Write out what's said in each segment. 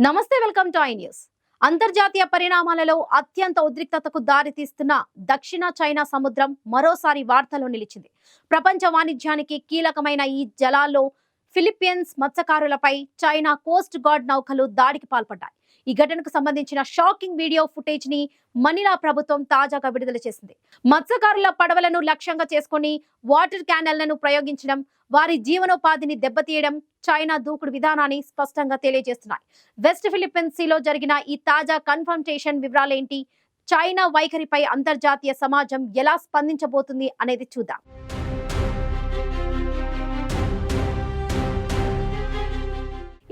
నమస్తే, welcome to I news. అంతర్జాతీయ పరిణామాలలో అత్యంత ఉద్రిక్తతకు దారితీస్తున్న దక్షిణ చైనా సముద్రం మరోసారి వార్తల్లో నిలిచింది. ప్రపంచ వాణిజ్యానికి కీలకమైన ఈ జలాల్లో ఫిలిప్పీన్స్ మత్స్యకారులపై చైనా కోస్ట్ గార్డ్ నౌకలు దాడికి పాల్పడ్డాయి. ఈ ఘటనకు సంబంధించిన షాకింగ్ వీడియో ఫుటేజ్ ని మనీలా ప్రభుత్వం తాజాగా విడుదల చేసింది. మత్స్యకారుల పడవలను లక్ష్యంగా చేసుకుని వాటర్ క్యానెళ్లను ప్రయోగించడం, వారి జీవనోపాధిని దెబ్బతీయడం చైనా దూకుడు విధానాన్ని స్పష్టంగా తెలియజేస్తున్నాయి. వెస్ట్ ఫిలిప్పీన్స్ సీలో జరిగిన ఈ తాజా కన్ఫర్మేషన్ వివరాలేంటి, చైనా వైఖరిపై అంతర్జాతీయ సమాజం ఎలా స్పందించబోతుంది అనేది చూద్దాం.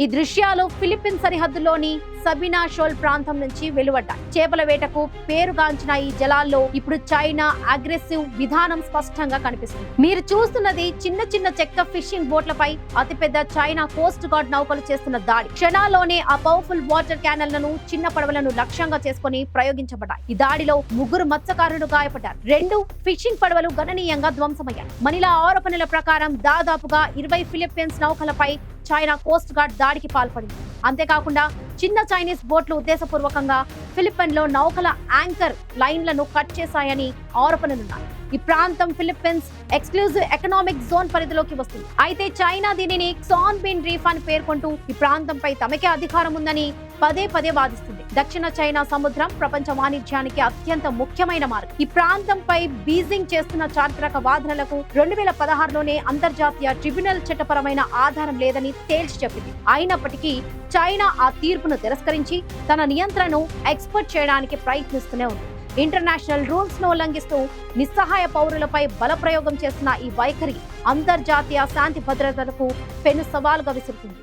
ఈ దృశ్యాలు ఫిలిప్పీన్స్ సరిహద్దులోని సబినా షోల్ ప్రాంతం నుంచి వెలువడ్డాయి. చేపల వేటకు పేరుగాంచిన ఈ జలాల్లో ఇప్పుడు చైనా అగ్రెసివ్ విధానం స్పష్టంగా కనిపిస్తుంది. మీరు చూస్తున్నది చిన్న చిన్న చెక్క ఫిషింగ్ బోట్లపై అతిపెద్ద చైనా కోస్ట్ గార్డ్ నౌకలు చేస్తున్న దాడి. క్షణాల్లోనే ఆ పవర్ఫుల్ వాటర్ క్యానెళ్లను, చిన్న పడవలను లక్ష్యంగా చేసుకుని ప్రయోగించబడ్డాయి. ఈ దాడిలో 3 మత్స్యకారులు గాయపడ్డారు. 2 ఫిషింగ్ పడవలు గణనీయంగా ధ్వంసమయ్యాయి. మనీలా ఆరోపణల ప్రకారం దాదాపుగా 20 ఫిలిప్పీన్స్ నౌకలపై చైనా కోస్ట్ గార్డ్ దాడికి పాల్పడింది. అంతేకాకుండా చిన్న చైనీస్ బోట్లు ఉద్దేశపూర్వకంగా ఫిలిప్పైన్ లో నౌకల యాంకర్ లైన్లను కట్ చేశాయని ఆరోపణలున్నాయి. ఈ ప్రాంతం ఫిలిప్పీన్స్ ఎక్స్క్లూజివ్ ఎకనామిక్ జోన్ పరిధిలోకి వస్తుంది. అయితే చైనా దీనిని క్సాన్ బిన్ రీఫ్ అని పేర్కొంటూ ఈ ప్రాంతంపై తమకే అధికారం ఉందని పదే పదే వాదిస్తుంది. దక్షిణ చైనా సముద్రం ప్రపంచ వాణిజ్యానికి అత్యంత ముఖ్యమైన మార్గం. ఈ ప్రాంతంపై బీజింగ్ చేస్తున్న చారిత్రక వాదనలకు 2016లోనే అంతర్జాతీయ ట్రిబ్యునల్ చట్టపరమైన ఆధారం లేదని తేల్చి చెప్పింది. అయినప్పటికీ చైనా ఆ తీర్పును తిరస్కరించి తన నియంత్రణను ఎక్స్పర్ట్ చేయడానికి ప్రయత్నిస్తూనే ఉంది. ఇంటర్నేషనల్ రూల్స్ ను ఉల్లంఘిస్తూ నిస్సహాయ పౌరులపై బలప్రయోగం చేస్తున్న ఈ వైఖరి అంతర్జాతీయ శాంతి భద్రతలకు పెను సవాలుగా విసురుతుంది.